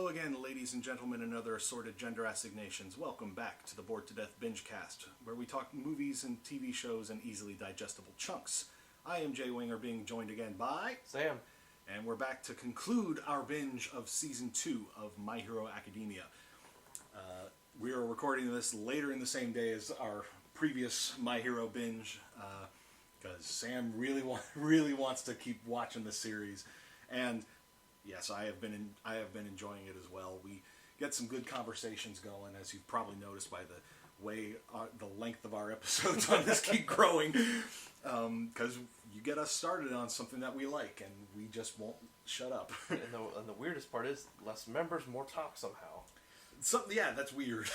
again, ladies and gentlemen, and other assorted gender assignations. Welcome back to the Bored to Death Bingecast, where we talk movies and TV shows in easily digestible chunks. I am Jay Winger, being joined again by Sam. And we're back to conclude our binge of Season 2 of My Hero Academia. We are recording this later in the same day as our previous My Hero binge, because Sam really wants to keep watching the series. And yes, I have been enjoying it as well. We get some good conversations going, as you've probably noticed by the way the length of our episodes on this keep growing, because you get us started on something that we like, and we just won't shut up. And the weirdest part is, less members, more talk somehow. Yeah, that's weird.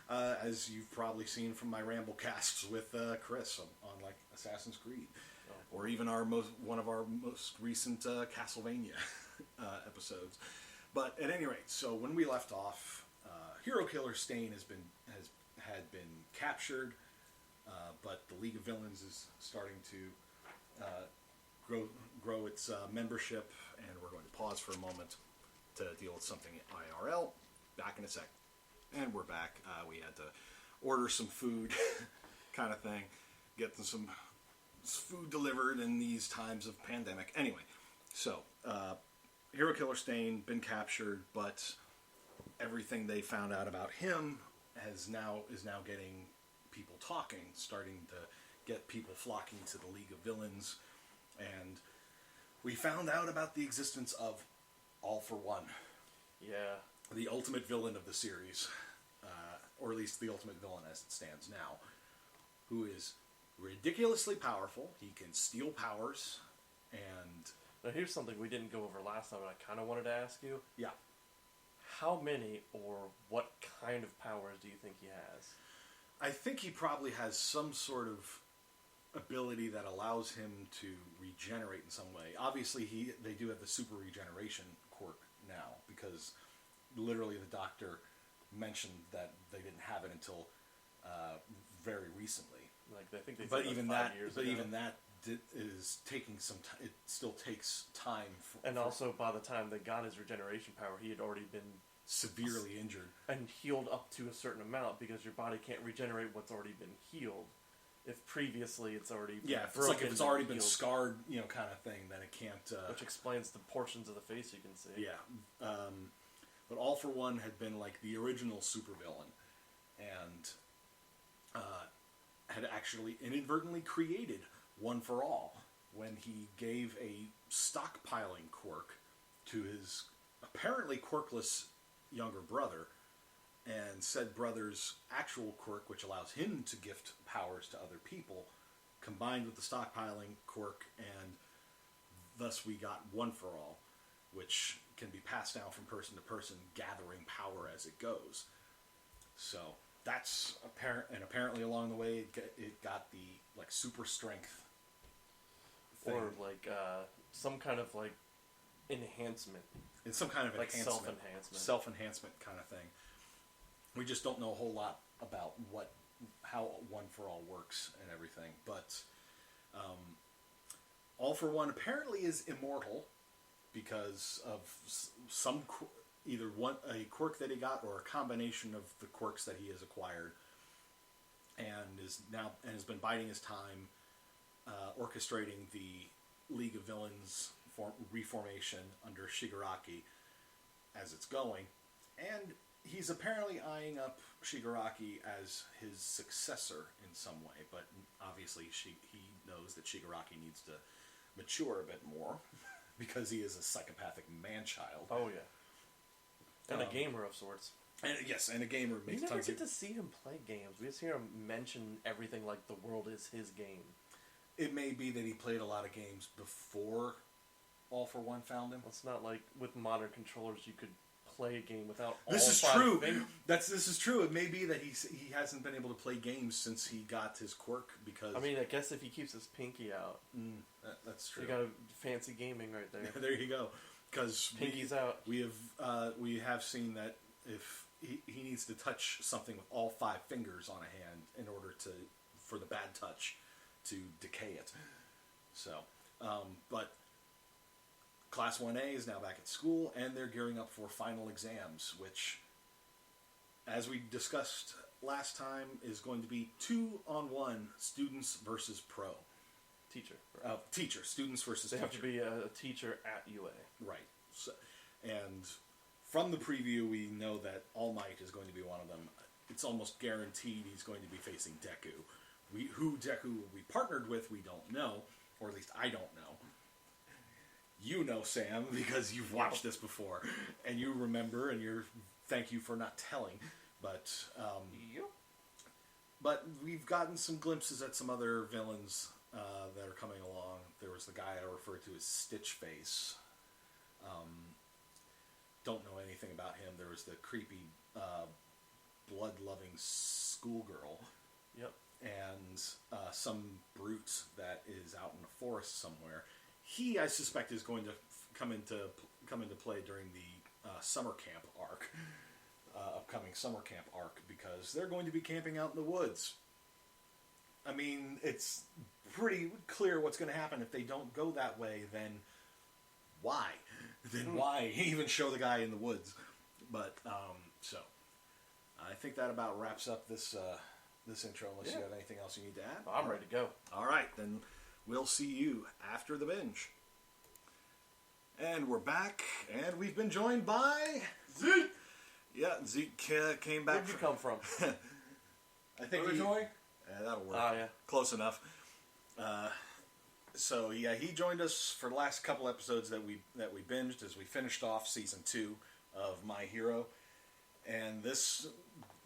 As you've probably seen from my Ramblecasts with Chris on like Assassin's Creed, or even one of our most recent Castlevania episodes. But at any rate, so when we left off, Hero Killer Stain had been captured, but the League of Villains is starting to grow its membership, and we're going to pause for a moment to deal with something IRL. Back in a sec. And we're back. We had to order some food, kind of thing, get some food delivered in these times of pandemic. Anyway, so Hero Killer Stain been captured, but everything they found out about him is now getting people talking, starting to get people flocking to the League of Villains, and we found out about the existence of All for One. Yeah. The ultimate villain of the series, or at least the ultimate villain as it stands now, who is ridiculously powerful. He can steal powers, and... Now here's something we didn't go over last time, and I kind of wanted to ask you. Yeah. How many or what kind of powers do you think he has? I think he probably has some sort of ability that allows him to regenerate in some way. Obviously, they do have the super regeneration quirk now, because... literally, the doctor mentioned that they didn't have it until very recently. Like I think they. But even that, ago. Is taking some time. It still takes time. Also, by the time they got his regeneration power, he had already been severely injured and healed up to a certain amount, because your body can't regenerate what's already been healed. If previously it's already been it's like if it's already been scarred, kind of thing, then it can't. Which explains the portions of the face you can see. Yeah. But All for One had been like the original supervillain, and had actually inadvertently created One for All when he gave a stockpiling quirk to his apparently quirkless younger brother, and said brother's actual quirk, which allows him to gift powers to other people, combined with the stockpiling quirk, and thus we got One for All, which can be passed down from person to person, gathering power as it goes. So that's apparent, and apparently along the way it got the like super strength thing. Or like some kind of like enhancement. It's some kind of like enhancement, self-enhancement kind of thing. We just don't know a whole lot about how One for All works and everything, but All for One apparently is immortal, because of a quirk that he got, or a combination of the quirks that he has acquired, and has been biding his time, orchestrating the League of Villains reformation under Shigaraki as it's going, and he's apparently eyeing up Shigaraki as his successor in some way, but obviously he knows that Shigaraki needs to mature a bit more. Because he is a psychopathic man-child. Oh, yeah. And a gamer of sorts. And a gamer. We never get to see him play games. We just hear him mention everything like the world is his game. It may be that he played a lot of games before All for One found him. It's not like with modern controllers you could play a game without all This is five true. fingers. This is true. It may be that he hasn't been able to play games since he got his quirk, because... I mean, I guess if he keeps his pinky out. That's true. You got a fancy gaming right there. There you go. Because pinky's out. We have seen that if he needs to touch something with all 5 fingers on a hand in order for the bad touch to decay it. So, but Class 1A is now back at school, and they're gearing up for final exams, which, as we discussed last time, is going to be 2-on-1 students versus pro. Teacher. Students versus they teacher. Have to be a teacher at UA. Right. So, and from the preview, we know that All Might is going to be one of them. It's almost guaranteed he's going to be facing Deku. Who Deku will be partnered with, we don't know, or at least I don't know. You know, Sam, because you've watched this before, and you remember, and thank you for not telling. But but we've gotten some glimpses at some other villains that are coming along. There was the guy I referred to as Stitch Face. Don't know anything about him. There was the creepy, blood-loving schoolgirl. Yep. And some brute that is out in the forest somewhere. He, I suspect, is going to come into play during the summer camp arc, upcoming summer camp arc, because they're going to be camping out in the woods. I mean, it's pretty clear what's going to happen. If they don't go that way, then why? Then why even show the guy in the woods? But so I think that about wraps up this intro. Unless you have anything else you need to add, I'm ready to go. All right, then we'll see you after the binge. And we're back, and we've been joined by Zeke. Yeah, Zeke came back. Where'd you come from? I think that'll work. Oh, yeah. Close enough. So yeah, he joined us for the last couple episodes that we binged as we finished off season 2 of My Hero, and this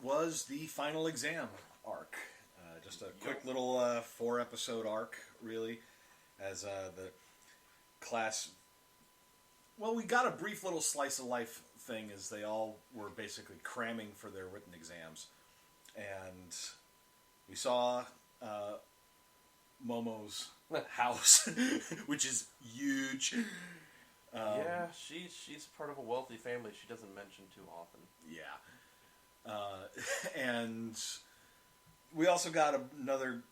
was the final exam arc. Just a quick little 4-episode arc, really, as the class. Well, we got a brief little slice of life thing as they all were basically cramming for their written exams, and we saw Momo's house, which is huge. Yeah, she's part of a wealthy family she doesn't mention too often. Yeah. And we also got another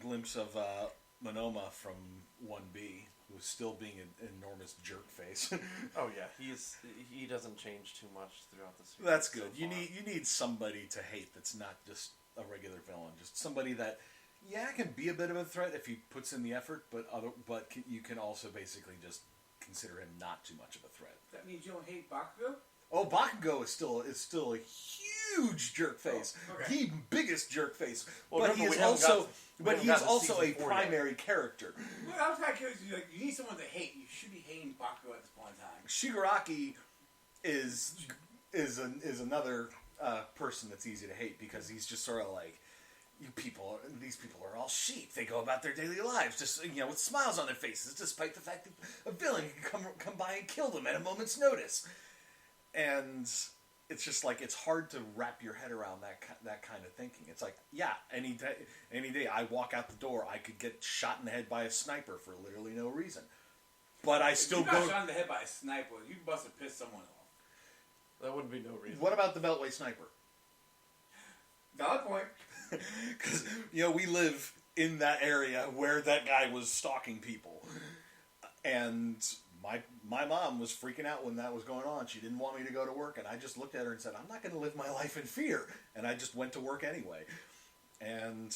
glimpse of Monoma from 1B, who's still being an enormous jerk face. Oh yeah, he doesn't change too much throughout the series. That's good. So You need somebody to hate that's not just a regular villain, just somebody that can be a bit of a threat if he puts in the effort, but you can also basically just consider him not too much of a threat. That means you don't hate Bakugo? Oh, Bakugo is still a huge jerk face, the biggest jerk face. Well, but he is also a primary character. Well, I was kind of curious. You need someone to hate. You should be hating Bakugo at this point in time. Shigaraki is another person that's easy to hate because he's just sort of like, these people are all sheep. They go about their daily lives just with smiles on their faces, despite the fact that a villain can come by and kill them at a moment's notice. And it's just like, it's hard to wrap your head around that kind of thinking. It's like, any day I walk out the door, I could get shot in the head by a sniper for literally no reason. But I still go. If you got shot in the head by a sniper, you must have pissed someone off. That wouldn't be no reason. What about the Beltway sniper? Valid point. Because we live in that area where that guy was stalking people, and my mom was freaking out when that was going on. She didn't want me to go to work, and I just looked at her and said, "I'm not going to live my life in fear," and I just went to work anyway. And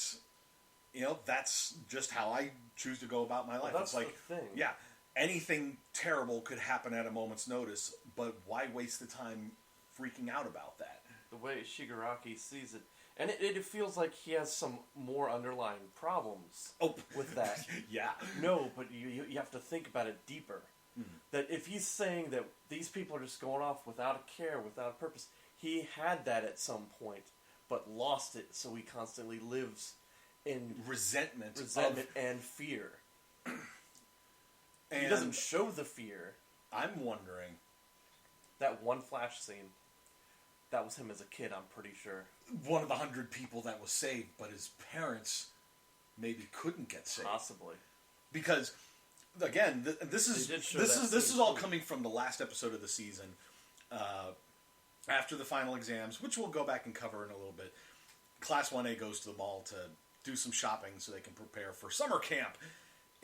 that's just how I choose to go about my life. Well, that's it's like, the thing. Yeah, anything terrible could happen at a moment's notice, but why waste the time freaking out about that? The way Shigaraki sees it. And it feels like he has some more underlying problems with that. Yeah. No, but you have to think about it deeper. Mm-hmm. That if he's saying that these people are just going off without a care, without a purpose, he had that at some point, but lost it, so he constantly lives in resentment and fear. And he doesn't show the fear. I'm wondering. That one flash scene, that was him as a kid, I'm pretty sure. One of the 100 people that was saved, but his parents maybe couldn't get saved. Possibly. Because, again, this is all coming from the last episode of the season, after the final exams, which we'll go back and cover in a little bit. Class 1A goes to the mall to do some shopping so they can prepare for summer camp.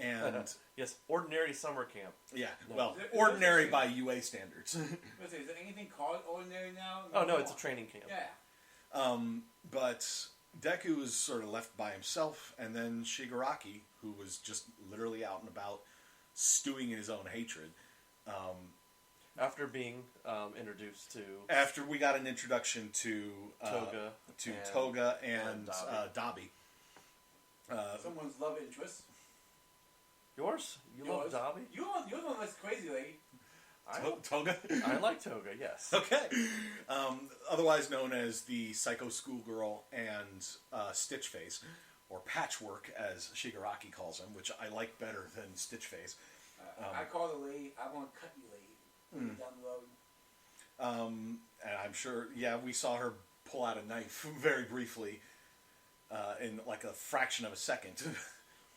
And yes, ordinary summer camp. yeah, No. well, ordinary by UA standards. Is there anything called ordinary now? Oh no, it's a training camp. Yeah. But Deku is sort of left by himself, and then Shigaraki, who was just literally out and about, stewing in his own hatred. After being introduced to After we got an introduction to Toga and Dabi. Someone's love interest. Yours? You love Dabi? You're the one that's crazy lady. Toga? I like Toga, yes. Okay. Otherwise known as the Psycho Schoolgirl and Stitch Face, or Patchwork, as Shigaraki calls him, which I like better than Stitch Face. I call the lady, I want to cut you, lady. Down the road. And I'm sure, we saw her pull out a knife very briefly in like a fraction of a second.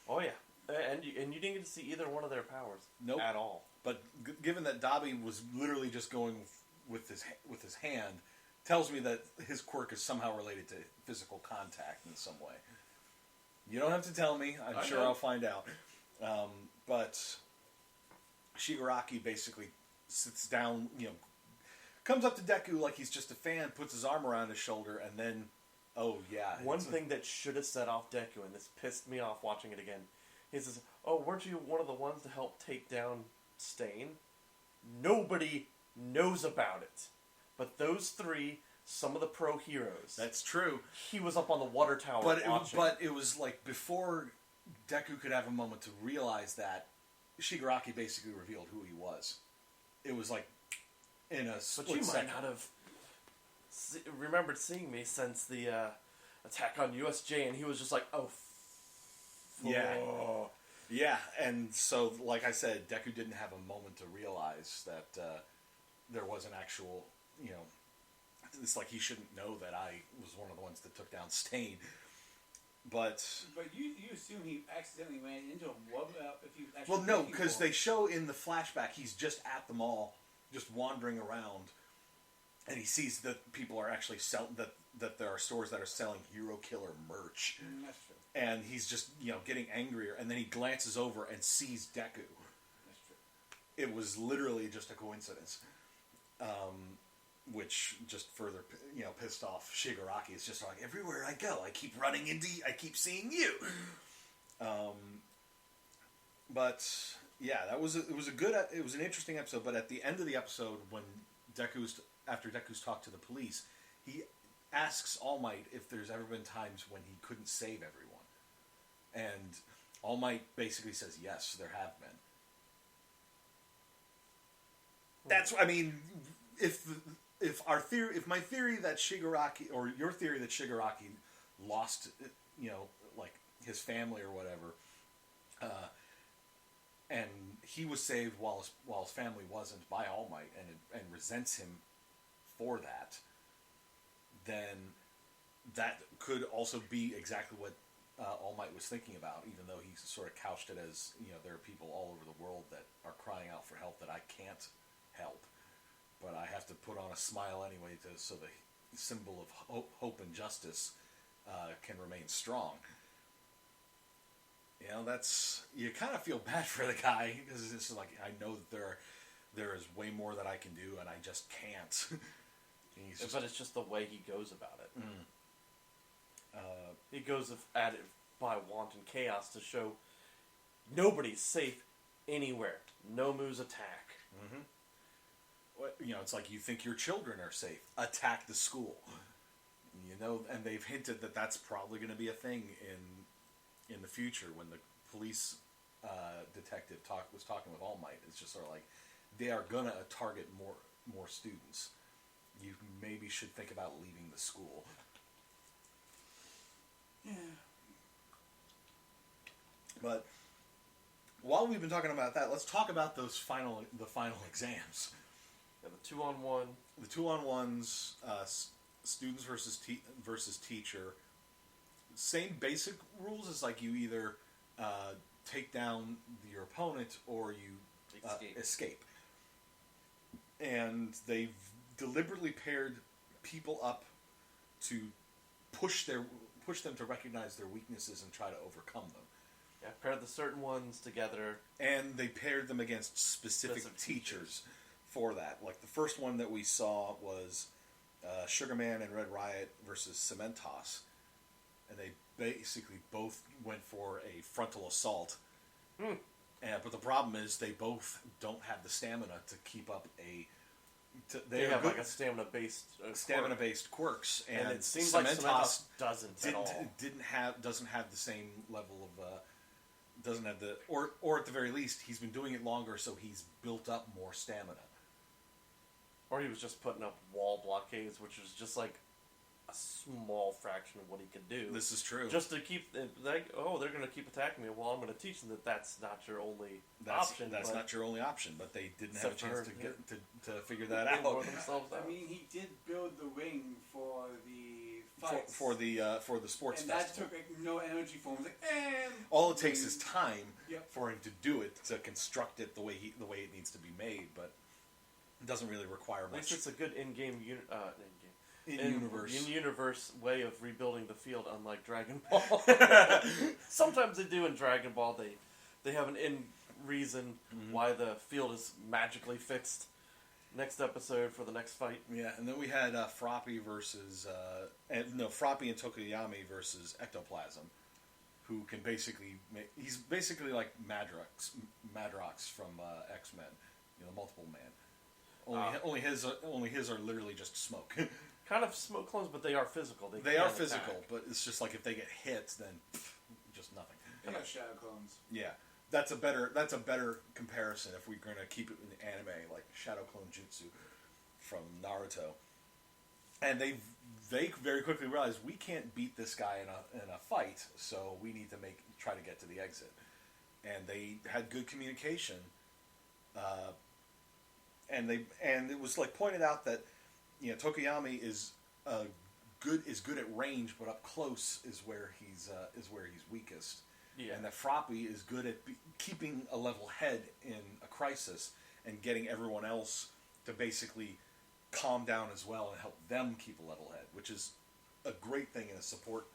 Oh, yeah. And you didn't get to see either one of their powers. Nope. At all. But given that Dabi was literally just going with his hand, tells me that his quirk is somehow related to physical contact in some way. You don't have to tell me. I'm sure I'll find out. But Shigaraki basically sits down, comes up to Deku like he's just a fan, puts his arm around his shoulder, and then, One thing that should have set off Deku, and this pissed me off watching it again, he says, "Oh, weren't you one of the ones to help take down Stain?" Nobody knows about it. But those three, some of the pro heroes. That's true. He was up on the water tower watching. But it was like before Deku could have a moment to realize that, Shigaraki basically revealed who he was. It was like in a split But you second. might not have remembered seeing me since the attack on USJ, and he was just like, "Oh, Yeah, and so, like I said, Deku didn't have a moment to realize that there was an actual, it's like he shouldn't know that I was one of the ones that took down Stain. But you assume he accidentally ran into him. What if you actually... Well, no, because they show in the flashback he's just at the mall, just wandering around, and he sees that people are actually selling, that there are stores that are selling Hero Killer merch. That's true. And he's just, getting angrier, and then he glances over and sees Deku. That's true. It was literally just a coincidence. Which just further, pissed off Shigaraki. It's just like, everywhere I go, I keep seeing you. But yeah, it was an interesting episode. But at the end of the episode, when after Deku's talked to the police, he asks All Might if there's ever been times when he couldn't save everyone, and All Might basically says yes, there have been. That's, if my theory that Shigaraki, or your theory that Shigaraki lost, like his family or whatever, and he was saved while his family wasn't by All Might, and resents him for that, then that could also be exactly what All Might was thinking about, even though he sort of couched it as, there are people all over the world that are crying out for help that I can't help. But I have to put on a smile anyway, so the symbol of hope and justice can remain strong. You kind of feel bad for the guy, because it's like, I know that there is way more that I can do, and I just can't. But it's just the way he goes about it. He goes at it by wanton chaos to show nobody's safe anywhere. Nomu's attack. Mm-hmm. It's like, you think your children are safe. Attack the school. And they've hinted that that's probably going to be a thing in the future when the police detective was talking with All Might. It's just sort of like, they are going to target more students. You maybe should think about leaving the school. Yeah. But while we've been talking about that, let's talk about the final exams. Yeah, the 2-on-1. The 2-on-1s, students versus teacher. Same basic rules as like, you either take down your opponent or you escape. And they've deliberately paired people up to push them to recognize their weaknesses and try to overcome them. Yeah, paired the certain ones together. And they paired them against specific teachers for that. Like, the first one that we saw was Sugarman and Red Riot versus Cementos. And they basically both went for a frontal assault. But the problem is they both don't have the stamina to keep up They have like a stamina-based quirks, and it seems like Cementos doesn't at all. Doesn't have the same level of doesn't have the or at the very least he's been doing it longer, so he's built up more stamina. Or he was just putting up wall blockades, which is just like a small fraction of what he could do. This is true. Just to keep they're going to keep attacking me. Well, I'm going to teach them that that's not your only option. That's not your only option, but they didn't have a chance to figure that out. I mean, he did build the ring for the fights. For the sports and festival. that took no energy for him. And all it takes is time Yep. for him to do it, to construct it the way it needs to be made, but it doesn't really require much. At least it's a good in-game in-universe. In-universe way of rebuilding the field, unlike Dragon Ball. Sometimes they do in Dragon Ball. They have an in-reason why the field is magically fixed. Next episode for the next fight. Yeah, and then we had Froppy versus... Froppy and Tokoyami versus Ectoplasm, who can basically... He's basically like Madrox from X-Men. Multiple man. Only his are literally just smoke. Kind of smoke clones, but they are physical. They are physical, but it's just like if they get hit, then just nothing. They got shadow clones. Yeah, that's a better comparison if we're going to keep it in anime, like Shadow Clone Jutsu from Naruto. And they very quickly realized we can't beat this guy in a fight, so we need to try to get to the exit. And they had good communication. And it was like pointed out that Tokoyami is good at range, but up close is where he's weakest. Yeah. And that Froppy is good at keeping a level head in a crisis and getting everyone else to basically calm down as well and help them keep a level head, which is a great thing in a support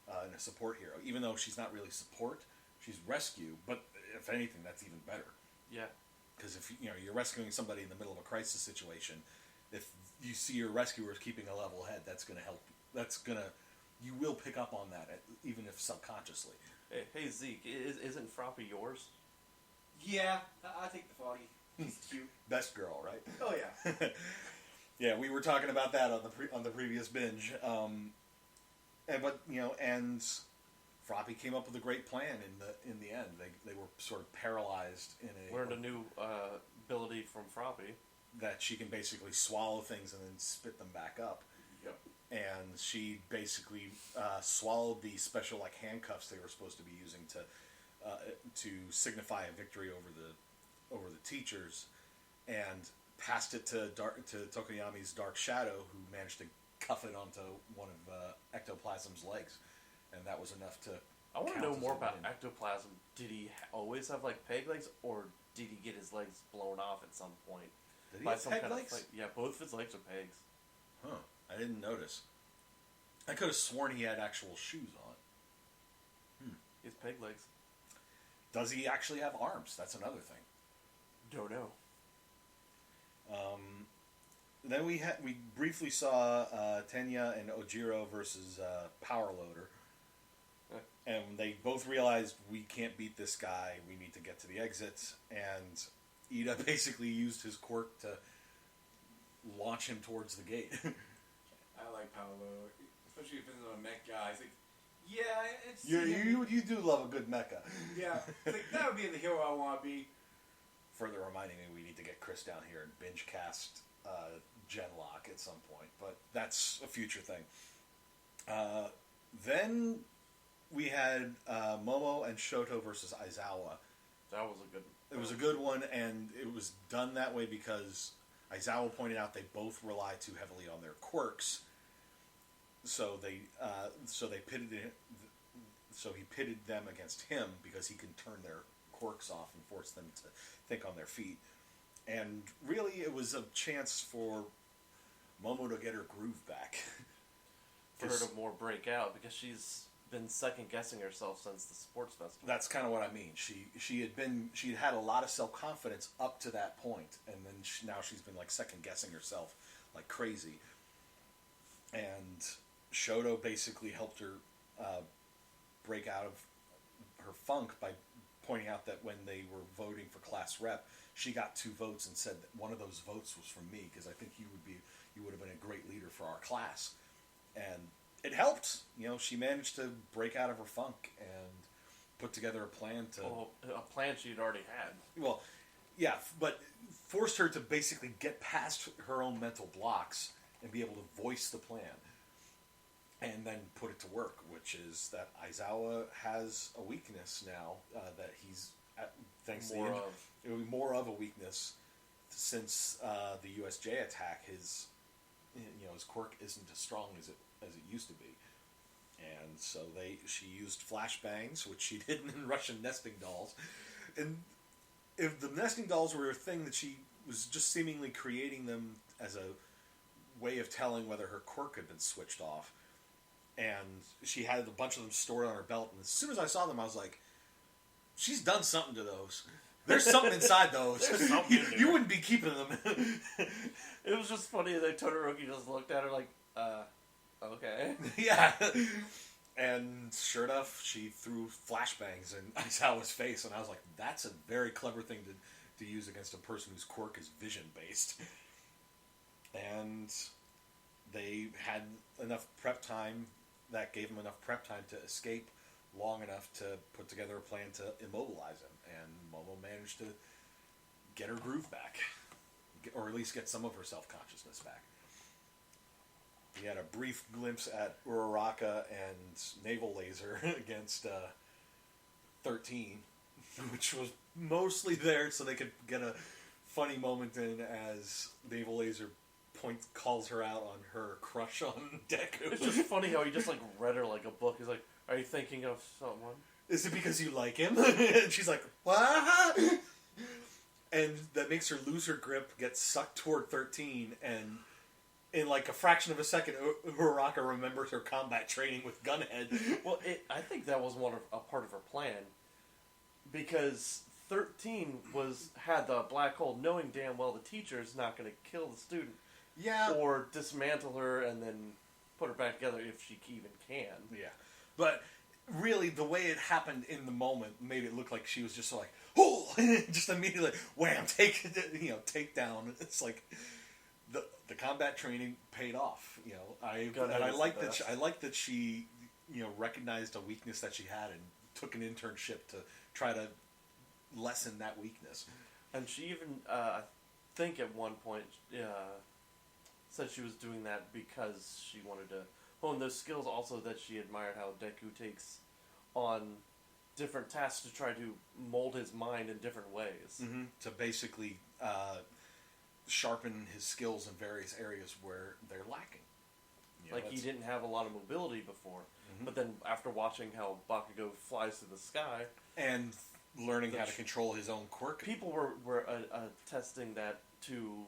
hero. Even though she's not really support, she's rescue. But if anything, that's even better. Yeah. Because if you're rescuing somebody in the middle of a crisis situation, if you see your rescuers keeping a level head, that's going to help. You will pick up on that, even if subconsciously. Hey Zeke, isn't Froppy yours? Yeah, I take the Foggy. He's cute. Best girl, right? Oh yeah. Yeah, we were talking about that on the previous binge. And Froppy came up with a great plan in the end. They were sort of paralyzed in learned a new ability from Froppy. That she can basically swallow things and then spit them back up. Yep. And she basically swallowed the special handcuffs they were supposed to be using to signify a victory over the teachers, and passed it to Tokoyami's Dark Shadow, who managed to cuff it onto one of Ectoplasm's legs, and that was enough to. I want to know more about Ectoplasm. Did he always have peg legs, or did he get his legs blown off at some point? Did he have peg legs? Yeah, both of his legs are pegs. Huh. I didn't notice. I could have sworn he had actual shoes on. He has peg legs. Does he actually have arms? That's another thing. Don't know. Then we briefly saw Tenya and Ojiro versus Power Loader. And they both realized we can't beat this guy. We need to get to the exit. And Ida basically used his quirk to launch him towards the gate. I like Paolo, especially if it's a mech guy. It's like, yeah, it's... You do love a good mecha. Yeah, it's like, that would be the hero I want to be. Further reminding me we need to get Chris down here and Bingecast Genlock at some point. But that's a future thing. Then we had Momo and Shoto versus Aizawa. That was a good... It was a good one, and it was done that way because Aizawa pointed out they both rely too heavily on their quirks. So they pitted it. So he pitted them against him because he can turn their quirks off and force them to think on their feet. And really, it was a chance for Momo to get her groove back. For her to more break out, because she's been second guessing herself since the sports festival. That's kind of what I mean. She'd had a lot of self-confidence up to that point, and then now she's been like second guessing herself like crazy. And Shoto basically helped her break out of her funk by pointing out that when they were voting for class rep, she got 2 votes and said that one of those votes was from me because I think you would have been a great leader for our class. And it helped. She managed to break out of her funk and put together a plan to... Well, a plan she'd already had. Well, yeah, but forced her to basically get past her own mental blocks and be able to voice the plan. And then put it to work, which is that Aizawa has a weakness now that he's, thanks to it will be more of a weakness since the USJ attack. His quirk isn't as strong as it used to be, and so she used flashbangs, which she did in Russian nesting dolls. And if the nesting dolls were a thing that she was just seemingly creating them as a way of telling whether her quirk had been switched off. And she had a bunch of them stored on her belt, and as soon as I saw them, I was like, she's done something to those. There's something inside those. You wouldn't be keeping them. It was just funny that Todoroki just looked at her like, okay. Yeah. And sure enough, she threw flashbangs in Aizawa's face, and I was like, that's a very clever thing to use against a person whose quirk is vision-based. And they had enough prep time, that gave them enough prep time to escape long enough to put together a plan to immobilize him. And Momo managed to get her groove back, or at least get some of her self-consciousness back. We had a brief glimpse at Uraraka and Naval Laser against 13, which was mostly there so they could get a funny moment in as Naval Laser calls her out on her crush on Deku. It's just funny how he just read her like a book. He's like, "Are you thinking of someone? Is it because you like him?" And she's like, "What?" And that makes her lose her grip, get sucked toward 13, and in a fraction of a second, Uraraka remembers her combat training with Gunhead. Well, I think that was a part of her plan, because 13 had the black hole, knowing damn well the teacher is not going to kill the student. Yeah. Or dismantle her and then put her back together if she even can. Yeah. But really, the way it happened in the moment made it look like she was just oh, just immediately, wham, take down. It's like the combat training paid off. I like that she recognized a weakness that she had and took an internship to try to lessen that weakness. And she even, I think at one point, said she was doing that because she wanted to hone those skills. Also, that she admired how Deku takes on different tasks to try to mold his mind in different ways. Mm-hmm. To basically sharpen his skills in various areas where they're lacking. He didn't have a lot of mobility before, but then after watching how Bakugo flies through the sky and learning how to control his own quirk, people were testing that to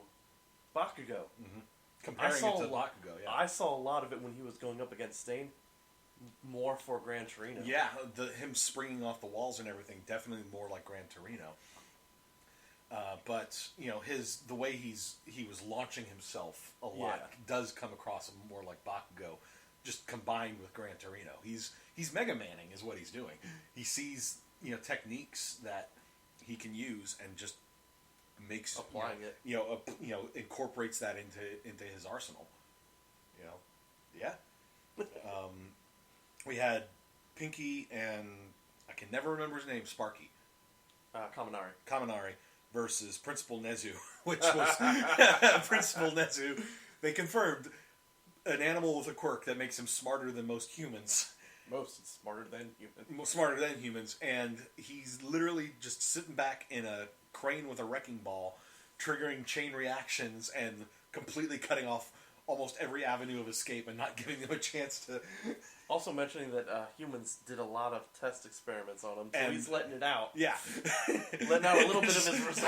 Bakugo. Mm-hmm. Comparing it to Bakugo, yeah. I saw a lot of it when he was going up against Stain, more for Gran Torino. Yeah, him springing off the walls and everything, definitely more like Gran Torino. But the way he was launching himself a lot does come across more like Bakugo, just combined with Gran Torino. He's Mega Manning is what he's doing. He sees techniques that he can use and just makes applying it. Incorporates that into his arsenal. Yeah. We had Pinky and I can never remember his name. Sparky. Kaminari versus Principal Nezu, which was Principal Nezu. They confirmed an animal with a quirk that makes him smarter than most humans. Smarter than humans, and he's literally just sitting back in a crane with a wrecking ball, triggering chain reactions and completely cutting off almost every avenue of escape and not giving them a chance to... Also mentioning that humans did a lot of test experiments on him, so he's letting it out. Yeah. Letting out a little bit of his results.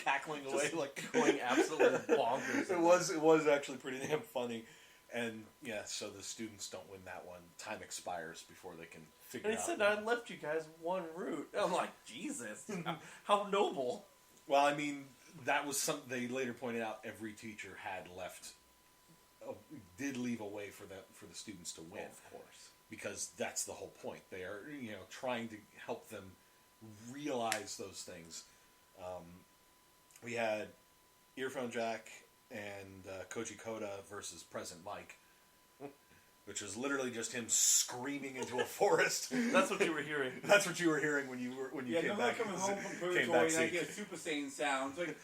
Cackling away, just going absolutely bonkers. It was actually pretty damn funny. And so the students don't win that one. Time expires before they can figure And out. he said, I left you guys one route. I'm like, Jesus, how noble. Well, I mean, that was something they later pointed out. Every teacher had left, did leave a way for the students to win, of course, because that's the whole point. They are, trying to help them realize those things. We had Earphone Jack and Koji Koda versus Present Mike, which was literally just him screaming into a forest. That's what you were hearing. That's what you were hearing when you came back. Coming home from purgatory and I get Super Saiyan sounds like,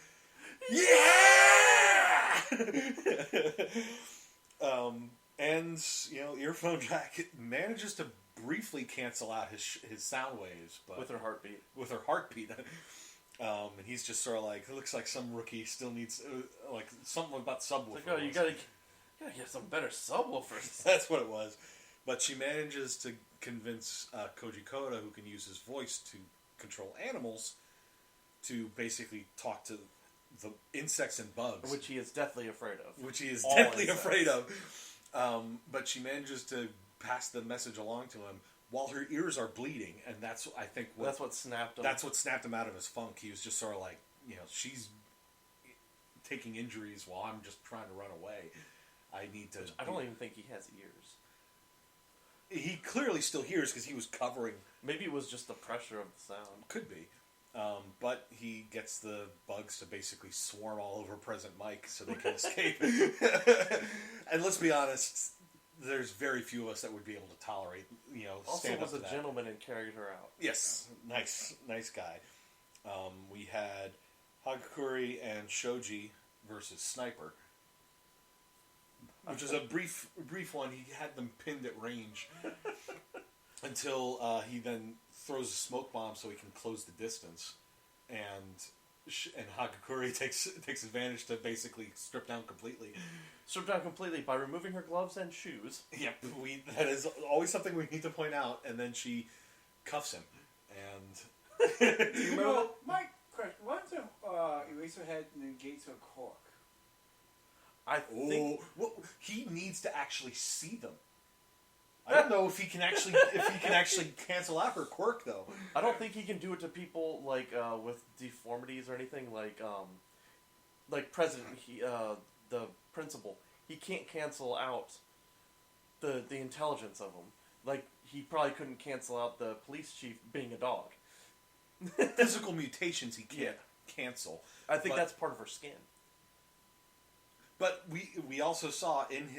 yeah. And Earphone Jack manages to briefly cancel out his sound waves, but with her heartbeat. And he's just sort of like, it looks like some rookie still needs like something about subwoofers. Like, oh, you gotta get some better subwoofers. That's what it was. But she manages to convince Koji Koda, who can use his voice to control animals, to basically talk to the insects and bugs. Which he is deathly afraid of. But she manages to pass the message along to him while her ears are bleeding, and that's what snapped him. That's what snapped him out of his funk. He was just sort of like, she's taking injuries while I'm just trying to run away. I need to. I don't even think he has ears. He clearly still hears because he was covering. Maybe it was just the pressure of the sound. Could be. But he gets the bugs to basically swarm all over Present Mike so they can escape. And let's be honest, there's very few of us that would be able to tolerate, Also stand was up to a that. gentleman and carried her out. Yes, nice guy. We had Hagakure and Shoji versus Sniper, which is a brief one. He had them pinned at range until he then throws a smoke bomb so he can close the distance, and Hagakure takes advantage to basically strip down completely. Strip down completely by removing her gloves and shoes. Yep, that is always something we need to point out. And then she cuffs him, and Mike, question: why does Eraserhead negate her cork? I think he needs to actually see them. I don't know if he can actually cancel out her quirk though. I don't think he can do it to people like with deformities or anything like President. The principal. He can't cancel out the intelligence of him. Like he probably couldn't cancel out the police chief being a dog. Physical mutations he can't cancel. I think that's part of her skin. But we also saw in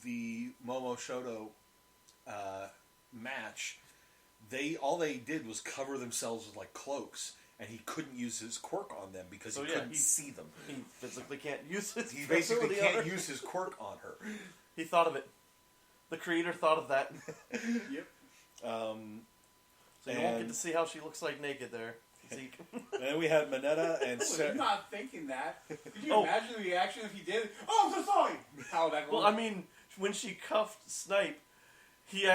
the Momo Shoto match, all they did was cover themselves with like cloaks, and he couldn't use his quirk on them because he couldn't see them. He physically can't use his. He basically can't use his quirk on her. He thought of it. The creator thought of that. Yep. So you won't get to see how she looks like naked there, Zeke. And then we had Mineta and Sarah. You're not thinking that. Could you imagine the reaction if he did? Oh, I'm so sorry. How that goes? Well, I mean, when she cuffed Snipe, she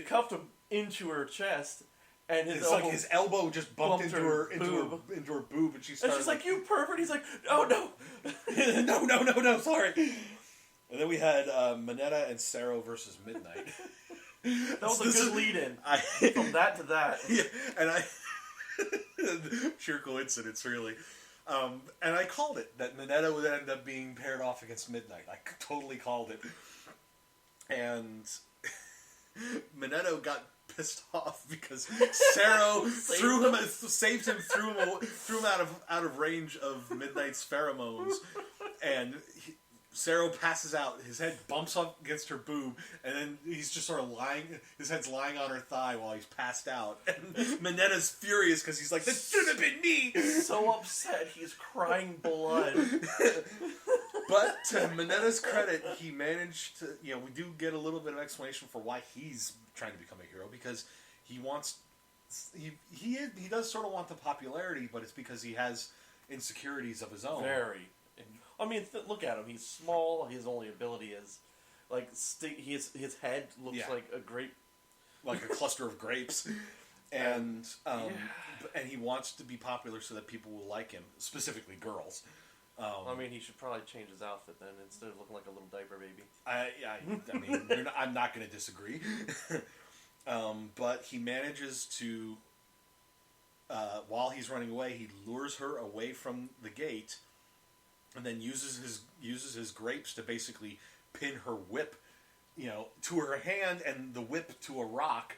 cuffed him into her chest, and his elbow just bumped into her boob, and she started. And she's like, "You pervert!" He's like, "Oh no, no, sorry." And then we had Mineta and Sero versus Midnight. That was a good lead-in. From that to that. Yeah, and sheer coincidence, really. And I called it, that Mineta would end up being paired off against Midnight. I totally called it. And Mineta got pissed off because Sero saved him, threw him out of range of Midnight's pheromones, and Sero passes out. His head bumps up against her boob, and then he's just sort of lying. His head's lying on her thigh while he's passed out. And Mineta's furious because he's like, "That should have been me!" So upset, he's crying blood. But to Mineta's credit, he managed to. We do get a little bit of explanation for why he's trying to become a hero, because he wants. He does sort of want the popularity, but it's because he has insecurities of his own. Very. I mean, look at him. He's small. His only ability is, his head looks like a grape. Like a cluster of grapes. And he wants to be popular so that people will like him, specifically girls. I mean, he should probably change his outfit then instead of looking like a little diaper baby. I mean, I'm not going to disagree. But he manages to, while he's running away, he lures her away from the gate, and then uses his grapes to basically pin her whip, to her hand and the whip to a rock,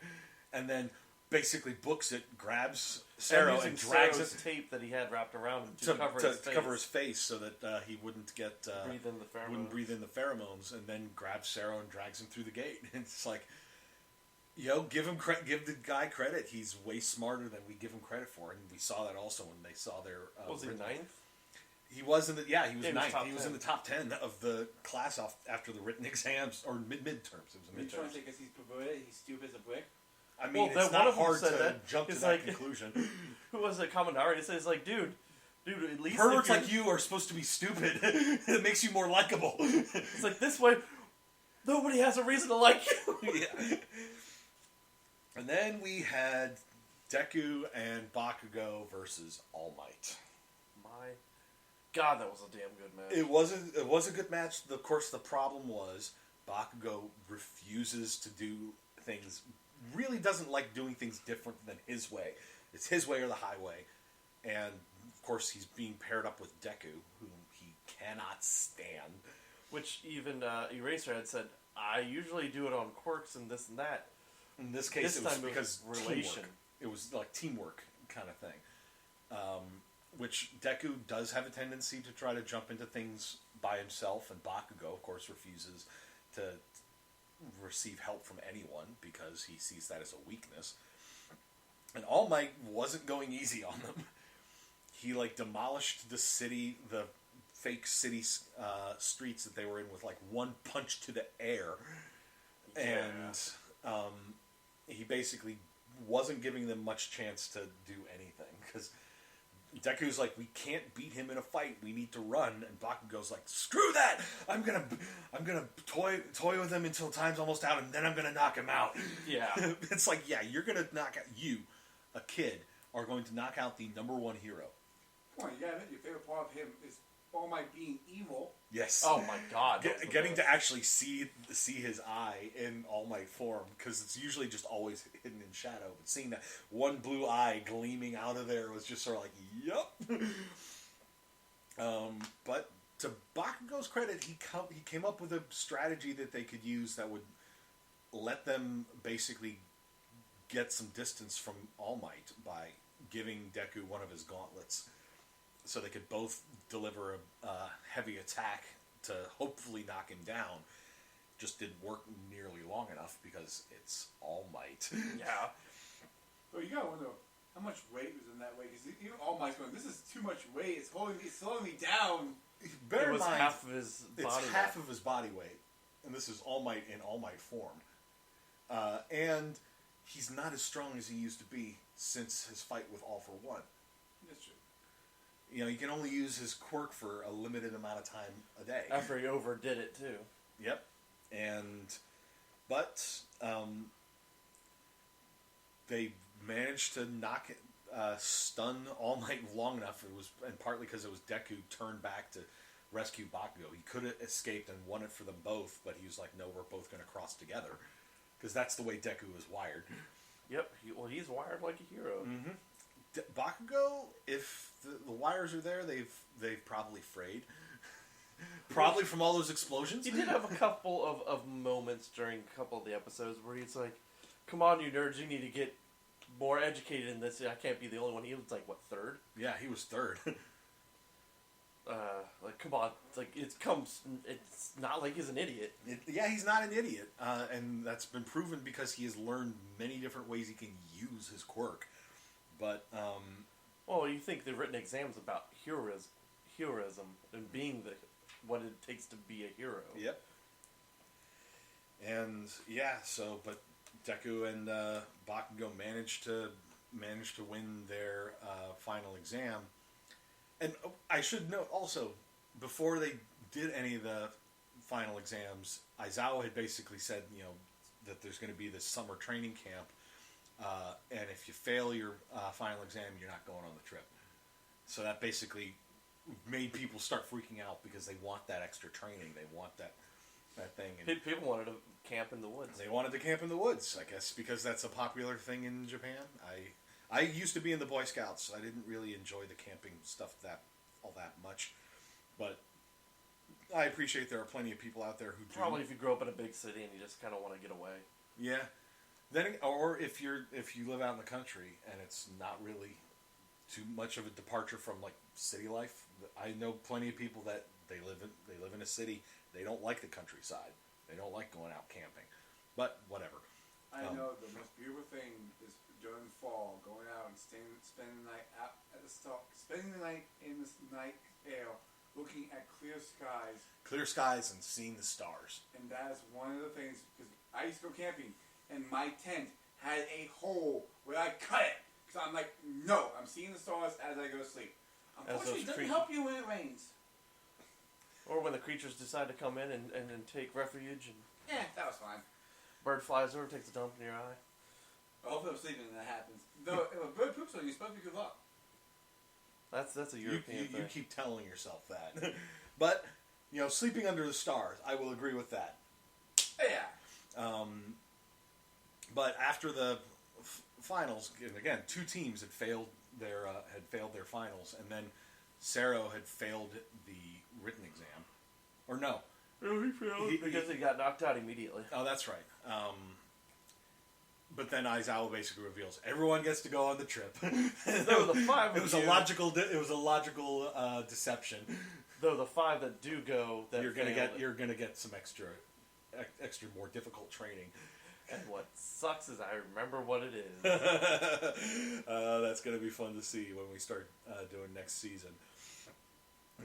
and then basically books it, grabs Sarah and drags it tape that he had wrapped around him to cover his face so that he wouldn't get breathe in the pheromones, and then grabs Sarah and drags him through the gate. And it's like, give the guy credit. He's way smarter than we give him credit for, and we saw that also when they saw their. Was he ninth? He was in the he was ninth. He was 10. in the top 10 of the class after the written exams or midterms. It was a midterm. Are you trying to say because he's perverted, he's stupid as a brick? I mean, it's not hard to jump to that conclusion. Who was it? Kaminari? It says like, dude, at least perverts like you are supposed to be stupid. It makes you more likable. It's like this way, nobody has a reason to like you. Yeah. And then we had Deku and Bakugo versus All Might. My God, that was a damn good match. It was a good match. Of course, the problem was Bakugo refuses to do things. Really doesn't like doing things different than his way. It's his way or the highway. And of course, he's being paired up with Deku, whom he cannot stand. Which even Eraser had said, I usually do it on quirks and this and that. In this case, it was because relation. Teamwork. It was like teamwork kind of thing. Which Deku does have a tendency to try to jump into things by himself, and Bakugo, of course, refuses to receive help from anyone because he sees that as a weakness. And All Might wasn't going easy on them. He demolished the city, the fake city streets that they were in with one punch to the air, and he basically wasn't giving them much chance to do anything because Deku's like, we can't beat him in a fight. We need to run. And Bakugo's like, screw that! I'm gonna toy with him until time's almost out, and then I'm gonna knock him out. Yeah. It's like, yeah, you're gonna knock out a kid, are going to knock out the number one hero. Come on, you gotta admit, your favorite part of him is All Might being evil. Yes. Oh my God. Getting to actually see his eye in All Might form, because it's usually just always hidden in shadow. But seeing that one blue eye gleaming out of there was just sort of like, yup. But to Bakugo's credit, he came up with a strategy that they could use that would let them basically get some distance from All Might by giving Deku one of his gauntlets, so they could both deliver a heavy attack to hopefully knock him down. Just didn't work nearly long enough because it's All Might. Yeah. Well, you gotta wonder how much weight was in that way, because even All Might's going, this is too much weight. It's slowing me down. Bear in was mind, half of his body it's weight. half of his body weight, and this is All Might in All Might form. And he's not as strong as he used to be since his fight with All for One. That's true. He can only use his quirk for a limited amount of time a day. After he overdid it too. Yep. But they managed to stun All Might long enough. And partly because it was Deku turned back to rescue Bakugo. He could have escaped and won it for them both, but he was like, no, we're both going to cross together. Because that's the way Deku is wired. Yep. He's wired like a hero. Mm-hmm. Bakugo, if the wires are there, they've probably frayed. Probably from all those explosions. He did have a couple of moments during a couple of the episodes where he's like, come on, you nerds, you need to get more educated in this. I can't be the only one. He was like, what, third? Yeah, he was third. Come on. It's not like he's an idiot. He's not an idiot. And that's been proven because he has learned many different ways he can use his quirk. But, well, you think the written exam's about heroism and being what it takes to be a hero. Yep. And, but Deku and Bakugo managed to win their final exam. And I should note also, before they did any of the final exams, Aizawa had basically said, that there's going to be this summer training camp, and if you fail your final exam, you're not going on the trip. So that basically made people start freaking out because they want that extra training. They want that thing. And People wanted to camp in the woods. they wanted to camp in the woods, I guess, because that's a popular thing in Japan. I used to be in the Boy Scouts. I didn't really enjoy the camping stuff all that much, but I appreciate there are plenty of people out there who do. Probably if you grow up in a big city and you just kind of want to get away. Yeah. Then, or if you live out in the country and it's not really too much of a departure from like city life. I know plenty of people that they live in a city. They don't like the countryside. They don't like going out camping. But whatever. I know the most beautiful thing is during fall, going out and spending the night out at the stop, spending the night in this night air, looking at clear skies. Clear skies and seeing the stars. And that is one of the things, because I used to go camping, and my tent had a hole where I cut it. Because I'm like, no, I'm seeing the stars as I go to sleep. Unfortunately, it doesn't help you when it rains. Or when the creatures decide to come in and take refuge, and Yeah, that was fine. bird flies over, takes a dump in your eye. Hopefully I'm sleeping and that happens. Though, if a bird poops on you, it's supposed to be good luck. That's a European thing. You keep telling yourself that. But, sleeping under the stars, I will agree with that. Yeah. But after the finals, and again, two teams had failed their finals, and then Sero had failed the written exam. Or no. Oh, he failed because he got knocked out immediately. Oh, that's right. But then Aizawa basically reveals everyone gets to go on the trip. Though the five it was a logical deception. Though the five that do go, that you're gonna get some extra more difficult training. And what sucks is I remember what it is. That's gonna be fun to see when we start doing next season.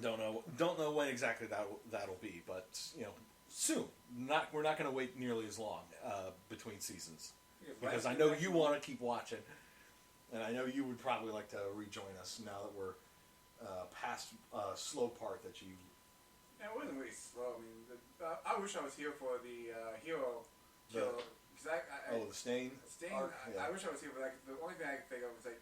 Don't know when exactly that'll be, but soon. We're not gonna wait nearly as long between seasons. Because I know you want to keep watching, and I know you would probably like to rejoin us now that we're past slow part that you. Yeah, it wasn't really slow. I mean, I wish I was here for the hero. The Stain. Stain. Arc, yeah. I wish I was here for that. The only thing I could think of was like,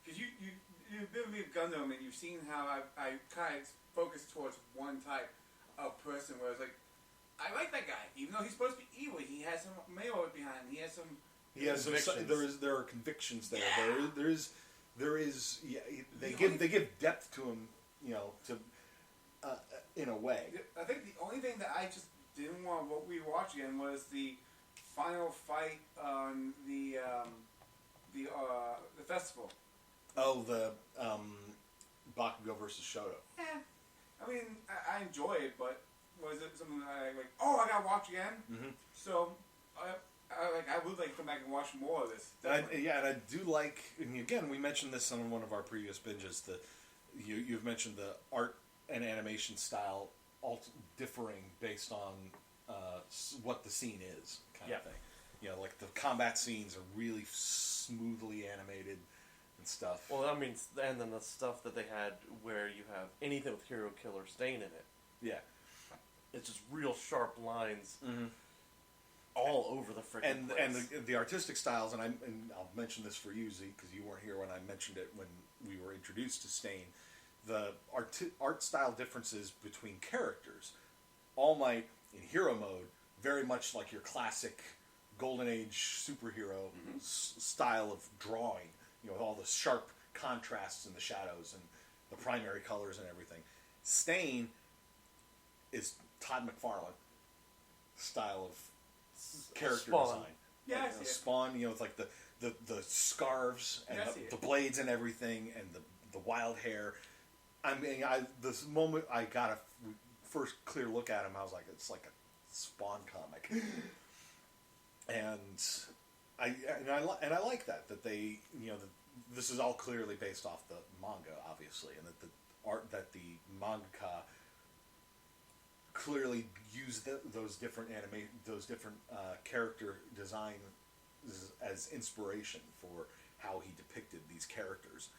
because you've been with Gundam and you've seen how I kind of focus towards one type of person, where it's like, I like that guy, even though he's supposed to be evil. He has some mayo behind him. He has some. There are convictions there. Yeah. There is. Yeah, they give depth to him. In a way. I think the only thing that I just didn't want to rewatch again was the final fight on the festival. Oh, the Bakugo versus Shoto. Yeah, I mean, I enjoy it, but was it something that I like? Oh, I gotta watch again. Mm-hmm. So, I would like to come back and watch more of this. And I do like. And again, we mentioned this on one of our previous binges. You've mentioned the art and animation style differing based on what the scene is, kind of thing. Like the combat scenes are really smoothly animated and stuff. Well, I mean, and then the stuff that they had where you have anything with Hero Killer Stain in it. Yeah. It's just real sharp lines all over the freaking place. And the artistic styles, and I'll mention this for you, Zeke, because you weren't here when I mentioned it when we were introduced to Stain. The art style differences between characters. All Might in hero mode, very much like your classic Golden Age superhero style of drawing, with all the sharp contrasts and the shadows and the primary colors and everything. Stain is Todd McFarlane style of character design. Yeah, Spawn, it's like the scarves and the blades and everything, and the wild hair. I mean, this moment I got a first clear look at him, I was like, it's like a Spawn comic, and I like that they this is all clearly based off the manga, obviously, and that the art that the mangaka clearly used those different character design as inspiration for how he depicted these characters.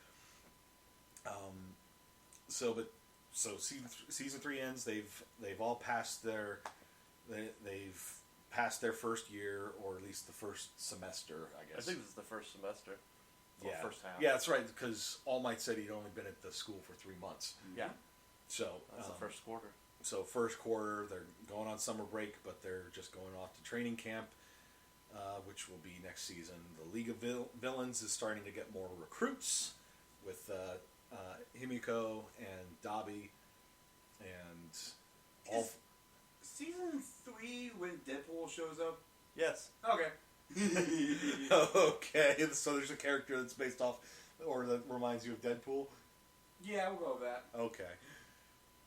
So season 3 ends. They've all passed their first year, or at least the first semester, I guess. I think this is the first semester. Or first half. Yeah, that's right. Because All Might said he'd only been at the school for 3 months. Yeah. So That's the first quarter. So first quarter, they're going on summer break, but they're just going off to training camp, which will be next season. The League of Villains is starting to get more recruits with Himiko and Dabi, and all. Season 3 when Deadpool shows up? Yes. Okay. Okay, so there's a character that's based off, or that reminds you of Deadpool? Yeah, we'll go with that. Okay.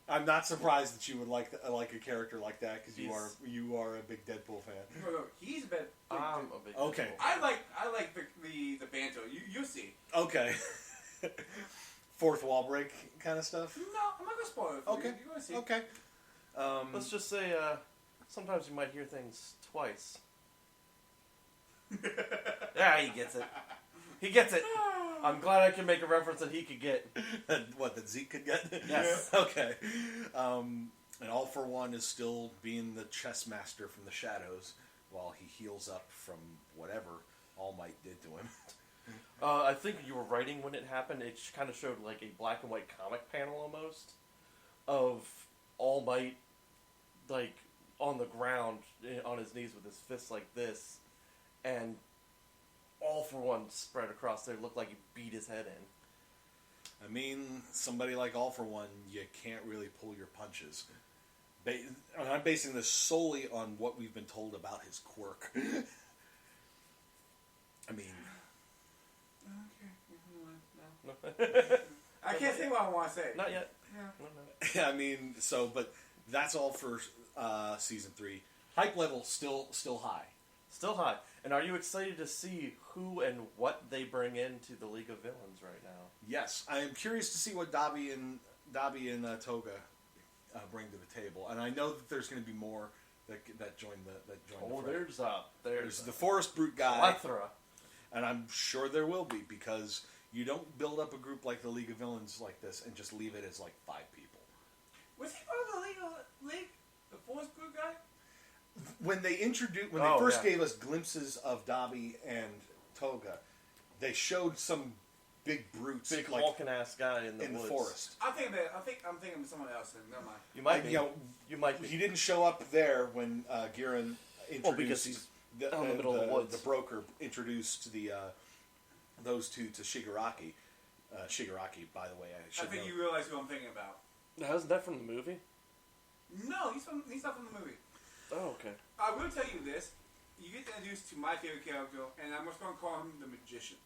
I'm not surprised that you would like a character like that, because you are a big Deadpool fan. No, he's a bit. I'm a big Okay. Deadpool. I like the banter. You'll see. Okay. Fourth wall break kind of stuff? No, I'm not gonna spoil it for Okay. you. You're gonna see. Okay. Let's just say, sometimes you might hear things twice. Yeah, he gets it. He gets it. I'm glad I can make a reference that he could get. What, that Zeke could get? Yes. Okay. And All For One is still being the chess master from the shadows while he heals up from whatever All Might did to him. I think you were writing when it happened. It kind of showed like a black and white comic panel almost of All Might, like on the ground on his knees with his fists like this, and All For One spread across there. Looked like he beat his head in. I mean, somebody like All For One, you can't really pull your punches. I'm basing this solely on what we've been told about his quirk. I mean... Okay. I can't say what I want to say. Not yet. Yeah. No. I mean, but that's all for season 3. Hype level still high. Still high. And are you excited to see who and what they bring into the League of Villains right now? Yes, I am curious to see what Dabi and Toga bring to the table, and I know that there's going to be more that join the. Oh, fray. there's the Forest Brute guy, plethora. And I'm sure there will be, because you don't build up a group like the League of Villains like this and just leave it as like 5 people. Was he part of the League? The Force Group guy? When they first gave us glimpses of Dabi and Toga, they showed some big brutes, Big like, hulking ass guy in the woods. forest. I'm thinking of someone else. Never mind. You might be. You know, You might be. He didn't show up there when Giran introduced because he's out in the middle of the woods. The broker introduced those two to Shigaraki. Shigaraki, by the way, I think you realize who I'm thinking about. Now, isn't that from the movie? No, he's not from the movie. Oh, okay. I will tell you this. You get introduced to my favorite character, and I'm just going to call him the Magician.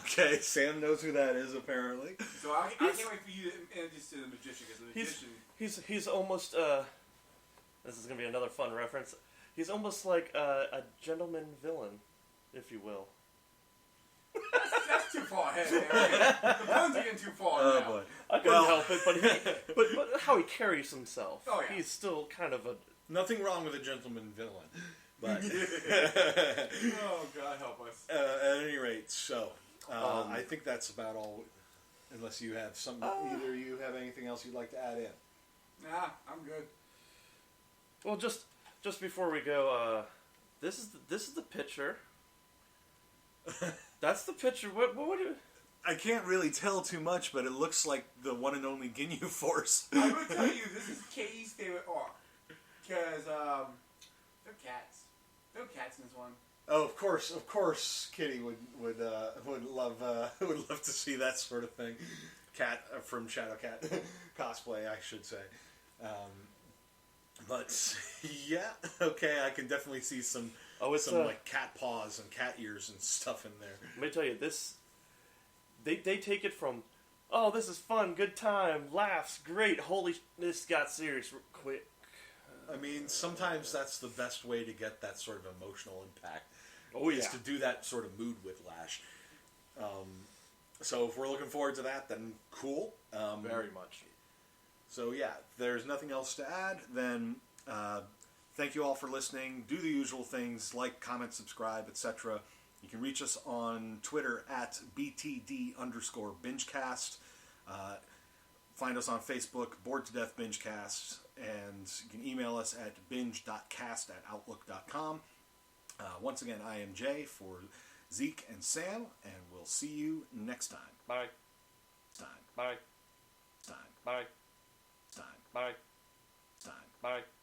Okay, Sam knows who that is, apparently. So I can't wait for you to introduce to the Magician, because the Magician... He's almost, this is going to be another fun reference. He's almost like a gentleman villain, if you will. That's too far ahead, man. The puns are getting too far now. Boy. I couldn't help it, but how he carries himself. Oh, yeah. He's still kind of a... Nothing wrong with a gentleman villain, but Oh, God help us. at any rate, so I think that's about all. Unless you have either you have anything else you'd like to add in? Nah, I'm good. Well, just before we go, this is the picture. That's the picture. What do you... I can't really tell too much, but it looks like the one and only Ginyu Force. I will tell you, this is Katie's favorite arc. Because, they're cats. They're cats in this one. Oh, of course, Kitty would love to see that sort of thing. Cat from Shadowcat cosplay, I should say. But yeah, okay, I can definitely see some like cat paws and cat ears and stuff in there. Let me tell you, they take it from, oh, this is fun, good time, laughs, great, holy, this got serious quick. I mean, sometimes that's the best way to get that sort of emotional impact. Oh, yeah. Is to do that sort of mood whiplash. So if we're looking forward to that, then cool. Very much. So yeah, if there's nothing else to add, then thank you all for listening. Do the usual things, like, comment, subscribe, etc. You can reach us on Twitter at BTD_Bingecast. Find us on Facebook, Bored to Death Bingecast, and you can email us at binge.cast@outlook.com. Once again, I am Jay for Zeke and Sam, and we'll see you next time. Bye. Time. Bye. Bye. It's time. Bye. It's time. Bye.